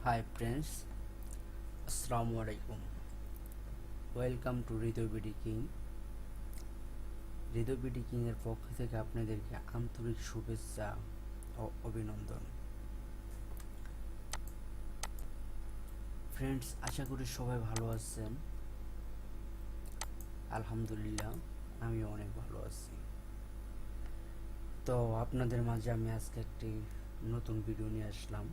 Hi friends, Assalamu alaikum. Welcome to Hridoybdking. হৃদয়বিডিকিং এর পক্ষ থেকে আপনাদেরকে আন্তরিক শুভেচ্ছা ও অভিনন্দন। ফ্রেন্ডস, আশা করি সবাই ভালো আছেন। আলহামদুলিল্লাহ, আমিও অনেক ভালো আছি। তো আপনাদের মাঝে আমি আজকে একটি নতুন ভিডিও নিয়ে আসলাম,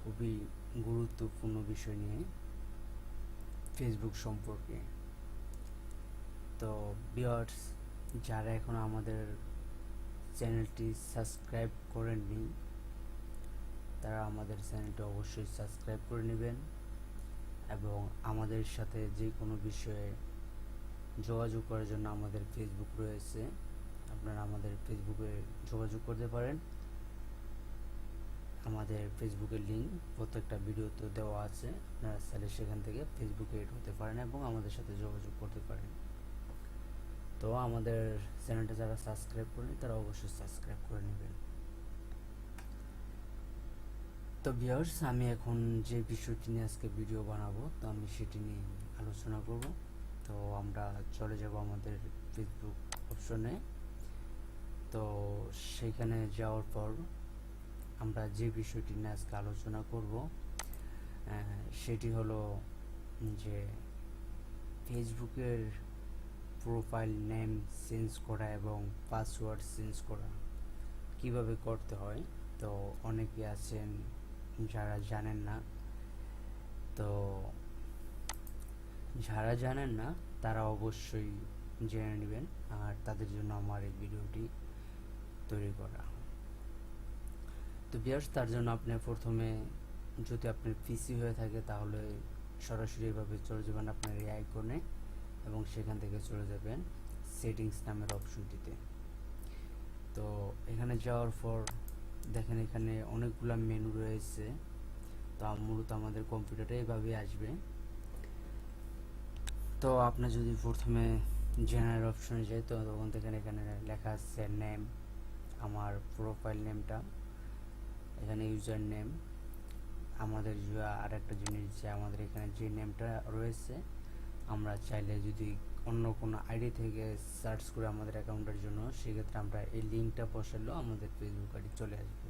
খুবই গুরুত্বপূর্ণ বিষয় নিয়ে, ফেসবুক সম্পর্কে। তো ভিউয়ার্স, যারা এখন আমাদের চ্যানেলটি সাবস্ক্রাইব করেননি তারা আমাদের চ্যানেলটি অবশ্যই সাবস্ক্রাইব করে নেবেন এবং আমাদের সাথে যে কোনো বিষয়ে যোগাযোগ করার জন্য আমাদের ফেসবুক রয়েছে, আপনারা আমাদের ফেসবুকে যোগাযোগ করতে পারেন। আমাদের ফেসবুকের লিঙ্ক প্রত্যেকটা ভিডিওতে দেওয়া আছে, আপনারা চাইলে সেখান থেকে ফেসবুকে এড হতে পারেন এবং আমাদের সাথে যোগাযোগ করতে পারেন। তো আমাদের চ্যানেলটা যারা সাবস্ক্রাইব করেনি তারা অবশ্যই সাবস্ক্রাইব করে নেবেন। তো ভিউয়ার্স, আমি এখন যে বিষয়টি নিয়ে আজকে ভিডিও বানাবো তো আমি সেটি নিয়ে আলোচনা করব। তো আমরা চলে যাব আমাদের ফেসবুক অপশনে। তো সেখানে যাওয়ার পর আমরা যে বিষয়টি নিয়ে আজকে আলোচনা করব সেটি হলো যে ফেসবুকের প্রোফাইল নেম চেঞ্জ করা এবং পাসওয়ার্ড চেঞ্জ করা কিভাবে করতে হয়। তো অনেকে আছেন যারা জানেন না, তো যারা জানেন না তারা অবশ্যই জেনে নেবেন, আর তাদের জন্য আমার এই ভিডিওটি তৈরি করা। তো ভিউয়ার্স, তার জন্য আপনি প্রথমে, যদি আপনার পিসি হয়ে থাকে তাহলে সরাসরি এভাবে চলে যাবেন আপনার এই আইকনে এবং সেখান থেকে চলে যাবেন সেটিংস নামের অপশনটিতে। তো এখানে যাওয়ার পর দেখেন এখানে অনেকগুলো মেনু রয়েছে। তো মূলত আমাদের কম্পিউটারে এভাবেই আসবে। তো আপনি যদি প্রথমে জেনারেল অপশনে যাই তো তখন দেখেন এখানে লেখা আছে নেম, আমার প্রোফাইল নেমটা, এখানে ইউজার নেম। আমাদের আর একটা জিনিস যে আমাদের এখানে যে নেমটা রয়েছে, আমরা চাইলে যদি অন্য কোনো আইডি থেকে সার্চ করে আমাদের অ্যাকাউন্টের জন্য, সেক্ষেত্রে আমরা এই লিঙ্কটা বসালেও আমাদের ফেসবুক আইডি চলে আসবে।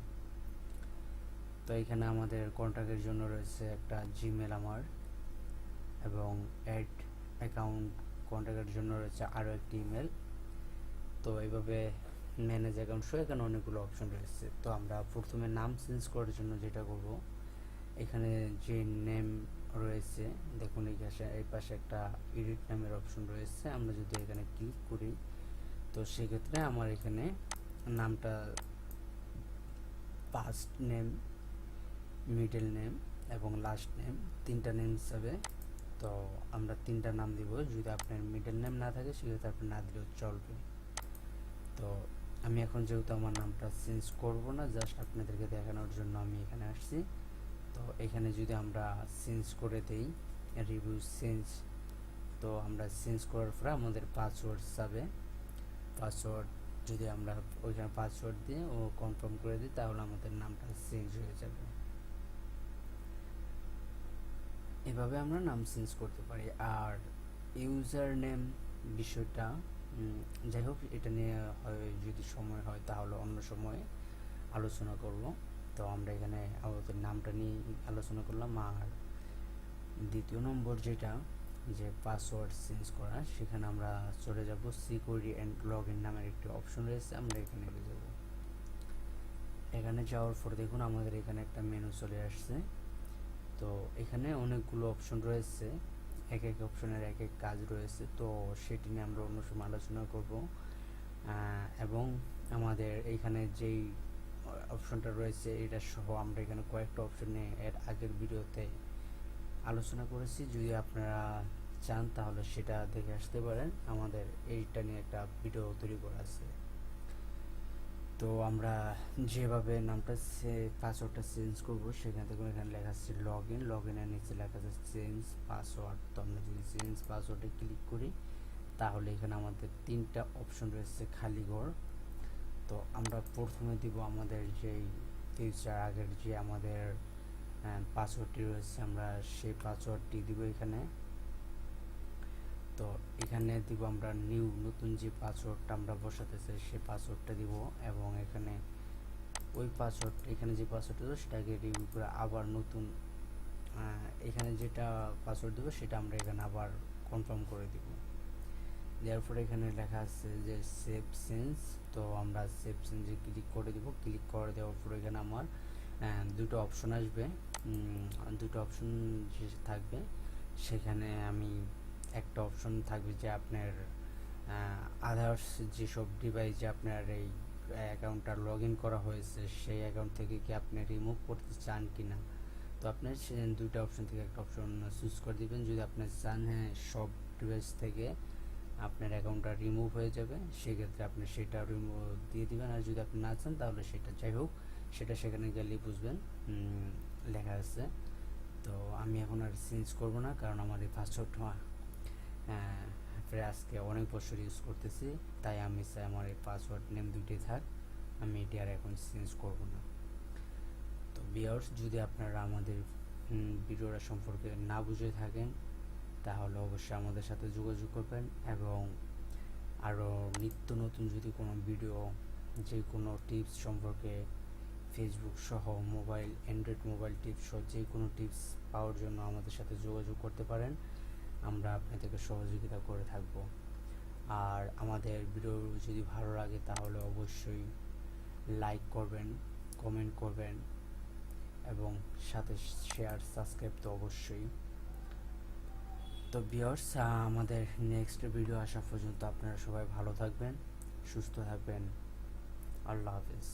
তো এখানে আমাদের কন্ট্যাক্টের জন্য রয়েছে একটা জিমেল আমার, এবং অ্যাড অ্যাকাউন্ট কন্ট্যাক্টের জন্য রয়েছে আরও একটি ইমেল। তো এইভাবে ম্যানেজ অ্যাকাউন্ট সহ এখানে অনেকগুলো অপশন রয়েছে। তো আমরা প্রথমে নাম চেঞ্জ করার জন্য যেটা করব, এখানে যে নেম রয়েছে দেখুন এই পাশে একটা এডিট নামের অপশন রয়েছে। আমরা যদি এখানে ক্লিক করি তো সেক্ষেত্রে আমার এখানে নামটা ফার্স্ট নেম, মিডল নেম এবং লাস্ট নেম, তিনটা নেম হিসাবে। তো আমরা তিনটা নাম দিব। যদি আপনার মিডল নেম না থাকে সেক্ষেত্রে আপনি না দিলেও চলবে। তো আমি এখন যেহেতু আমার নামটা চেঞ্জ করব না, জাস্ট আপনাদেরকে দেখানোর জন্য আমি এখানে আসছি। তো এখানে যদি আমরা চেঞ্জ করে দেই রিভিউ চেঞ্জ, তো আমরা চেঞ্জ করার পরে আমাদের পাসওয়ার্ড যাবে। পাসওয়ার্ড যদি আমরা ওইখানে পাসওয়ার্ড দিয়ে ও কনফার্ম করে দিই তাহলে আমাদের নামটা চেঞ্জ হয়ে যাবে। এভাবে আমরা নাম চেঞ্জ করতে পারি। আর ইউজার নেম বিষয়টা যাই হোক, এটা নিয়ে যদি সময় হয় তাহলে অন্য সময়ে আলোচনা করব। তো আমরা এখানে আমাদের নামটা নিয়ে আলোচনা করলাম। আর দ্বিতীয় নম্বর যেটা, যে পাসওয়ার্ড চেঞ্জ করা, সেখানে আমরা চলে যাব সিকিউরিটি অ্যান্ড লগ ইন নামের একটি অপশন রয়েছে, আমরা এখানে যাব। এখানে যাওয়ার পর দেখুন আমাদের এখানে একটা মেনু চলে আসছে। তো এখানে অনেকগুলো অপশন রয়েছে, এক এক অপশনের এক এক কাজ রয়েছে। তো সেটি নিয়ে আমরা অন্য সময় আলোচনা করব। এবং আমাদের এইখানে যেই অপশনটা রয়েছে এটা সহ আমরা এখানে কয়েকটা অপশন নিয়ে এর আগের ভিডিওতে আলোচনা করেছি। যদি আপনারা চান তাহলে সেটা দেখে আসতে পারেন, আমাদের এইটা নিয়ে একটা ভিডিও তৈরি করা আছে। তো আমরা যেভাবে নামটা পাসওয়ার্ডটা চেঞ্জ করবো সেখান থেকে এখানে লেখা আছে লগ ইনের নিচে লেখা আছে চেঞ্জ পাসওয়ার্ড। তো আমরা যদি চেঞ্জ পাসওয়ার্ডে ক্লিক করি তাহলে এখানে আমাদের তিনটা অপশন রয়েছে খালি ঘর। তো আমরা প্রথমে দিব আমাদের যেই ফিউচার আগের যে আমাদের পাসওয়ার্ডটি রয়েছে আমরা সেই পাসওয়ার্ডটি দিব এখানে। তো এখানে দিব আমরা নতুন যে পাসওয়ার্ডটা আমরা বসাতে চাই সেই পাসওয়ার্ডটা দিব, এবং এখানে ওই পাসওয়ার্ড এখানে যে পাসওয়ার্ড দেবো সেটাকে রিভিউ করে আবার নতুন এখানে যেটা পাসওয়ার্ড দেবো সেটা আমরা এখানে আবার কনফার্ম করে দিব। দেওয়ার পরে এখানে লেখা আছে যে সেভ চেঞ্জ, তো আমরা সেভ চেঞ্জে ক্লিক করে দিব। ক্লিক করে দেওয়ার পরে এখানে আমার দুটো অপশন আসবে, দুটো অপশন যে থাকবে সেখানে আমি একটা অপশন থাকবে যে আপনার আদার্স যেসব ডিভাইসে আপনার এই অ্যাকাউন্টটা লগ ইন করা হয়েছে সেই অ্যাকাউন্ট থেকে কি আপনি রিমুভ করতে চান কি না। তো আপনার দুইটা অপশন থেকে একটা অপশন চুজ করে দিবেন। যদি আপনি চান হ্যাঁ সব ডিভাইস থেকে আপনার অ্যাকাউন্টটা রিমুভ হয়ে যাবে, সেক্ষেত্রে আপনি সেটা রিমুভ দিয়ে দিবেন। আর যদি আপনি না চান তাহলে সেটা যাই হোক, সেটা সেখানে গেলেই বুঝবেন লেখা আছে। তো আমি এখন আর চেঞ্জ করব না, কারণ আমার এই পাসওয়ার্ডটা প্রায় আজকে অনেক বছর ইউজ করতেছি, তাই আমি চাই আমার এই পাসওয়ার্ড নেম দুইটাই থাক, আমি এটি আর এখন চেঞ্জ করব না। তো ভিউয়ার্স, যদি আপনারা আমাদের ভিডিওটা সম্পর্কে না বুঝে থাকেন তাহলে অবশ্যই আমাদের সাথে যোগাযোগ করবেন, এবং আরও নিত্য নতুন যদি কোনো ভিডিও, যে কোনো টিপস সম্পর্কে ফেসবুক সহ মোবাইল অ্যান্ড্রয়েড মোবাইল টিপস সহ যে কোনো টিপস পাওয়ার জন্য আমাদের সাথে যোগাযোগ করতে পারেন, আমরা আপনাদেরকে সহযোগিতা করে থাকব। আর আমাদের ভিডিও যদি ভালো লাগে তাহলে অবশ্যই লাইক করবেন, কমেন্ট করবেন, এবং সাথে শেয়ার সাবস্ক্রাইব তো অবশ্যই। তো ভিউয়ার্স, আমাদের নেক্সট ভিডিও আসা পর্যন্ত আপনারা সবাই ভালো থাকবেন, সুস্থ থাকবেন। আল্লাহ হাফেজ।